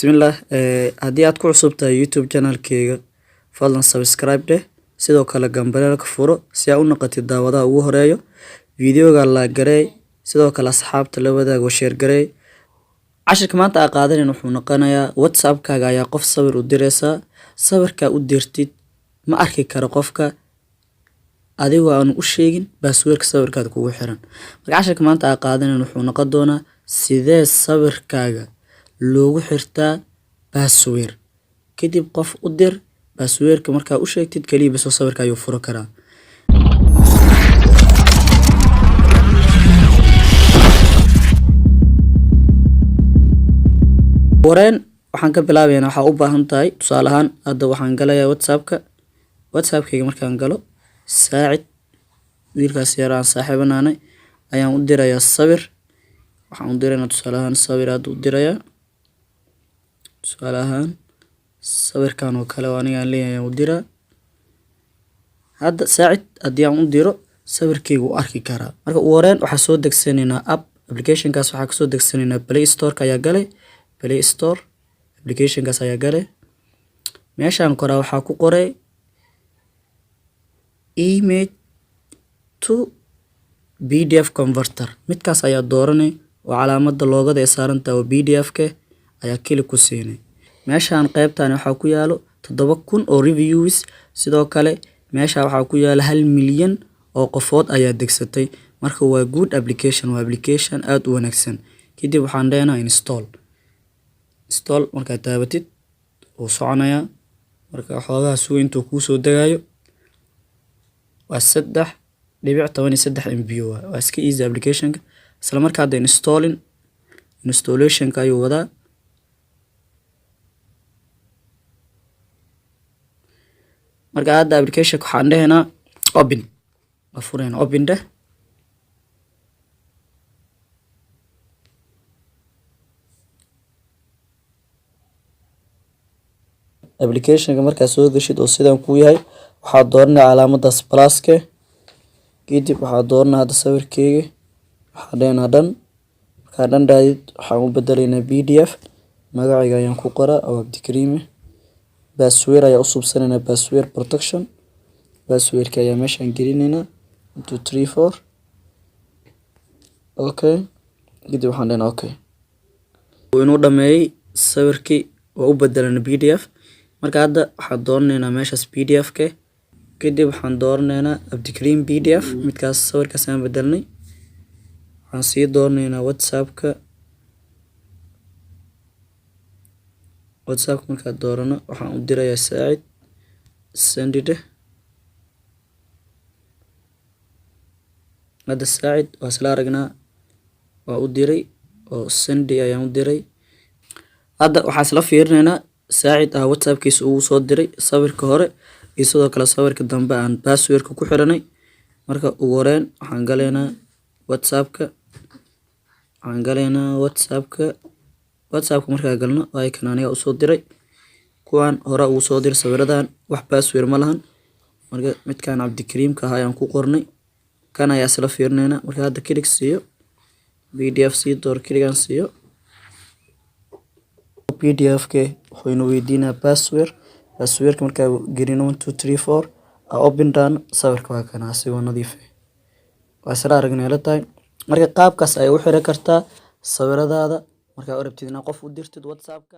Bismillah, haddii aad ku cusub tahay YouTube channel-kayga, fadlan subscribe dheh, sidoo kale gambaleelka furo si aad u noqotid daawadaha ugu horeeyo. Videoga la gareey, sidoo kale asxaabta la wadaago share gareey. Cashirka maanta aan qaadanin wuxuu noqonayaa WhatsApp-kaaga ayaa qof sawir u diraysaa. Sawirka u dirtid ma arki karo qofka adigoo aan u sheegin password-ka sawirkaada kugu xiran. Marka cashirka maanta aan qaadanin wuxuu noqon doonaa sidee sawirkaaga loogu xirtaa password. Kadib qof u dir password-ka markaa u sheegtid kaliya bas sawirka ayuu furo karaa. Wareen waxaan ka bilaabaynaa waxa u baahan tahay tusaale ahaan hadda waxaan galayaa WhatsApp-kayga markaan galo saacid wiilkaas yar aan saaxiibanaanay ayaan u dirayaa sawir. Waxaan u diraynaa tusaale ahaan sawir aad u dirayaa. Tusaale ahaan sawirkan oo kale aniga aan leeyahay u diraa. Hadda saacid haddii aan u diro sawirkaygu u arki karaa. Marka wareen waxaa soo degsanaynaa application-kaas waxaa ka soo degsanaynaa Play Store-ka ayaa galay. Play Store application-kaas ayaa galay. Meeshaan koraa waxaa ku qoray image to PDF converter. Midkaas ayaa dooranay oo calaamadda loogada ee saaran tahay oo PDF-ka ayaa kili ku siinay. Meeshaan qaybtaan waxaa ku yaalo 7,000 oo reviews. Sidoo kale meesha waxaa ku yaala 1 milyan oo qofood ayaa degsatay. Marka waa good application, waa application aad u wanaagsan. Kadib waxaan leenahay install markaa taabatid oo soconaya. Marka xoogaha suuq intuu kuu soo dagayo waa 3.13 MB waa iska easy application-ka. Isla markaa hadda installation-ka ayuu wadaa. Marka hadda application-ka waxaan dhahaynaa open. Waa furayna open dheh. Application-ka markaa soo gashid oo sidan ku yahay waxaad dooranay calaamadaas plus-ka. Kadib waxaad dooranay hadda sawirkayga. Waxaan dhahaynaa dhan. Markaa dhan dhaadid waxaan u bedelaynaa PDF. Magacayga ayaan ku qoraa oo Abdikariim. Password ayaa u subsanaynaa password protection. Password-ka ayaa meeshaan gelinaynaa 1 2 3 4. Okay. Kadib waxaan dhahaynaa okay. Inuu dhameeyay sawirkii oo u bedelanay PDF. Marka hadda waxaan dooranaynaa meeshaas PDF-ka. Kadib waxaan dooranaynaa Abdikariim PDF midkaas sawirkaas aan bedelnay. Waxaan sii dooranaynaa WhatsApp-ka. WhatsApp markaa doorano waxaan u dirayaa saacid send dheh. Hadda saacid waa isla aragnaa waa u diray oo send ayaan u diray. Hadda waxaan isla fiirinaynaa saacid WhatsApp-kiisa uu soo diray sawirka hore iyo sidoo kale sawirka dambe aan password-ka ku xiranay. Marka ugu horreyn waxaan galaynaa WhatsApp-ka. WhatsApp-ka markaa galno waa kan aniga u soo diray. Kuwaan hore uu soo diray sawiradan wax password ma lahan. Marka midkaan Abdikariimka ayaan ku qornay. Kan ayaa isla fiirinaynaa. Marka hadda click siiyo PDF sii door click-aan siiyo. PDF-ka wuxuu inoo weydiinaa password. Password-ka markaa gelino 1 2 3 4 open daan sawirka waa kana asigoo nadiif ah. Waa isla aragnay la tahay. Marka qaabkaas ay u xiran kartaa sawiradaada markaa u rabtid inaad qof u dirtid WhatsApp-ka.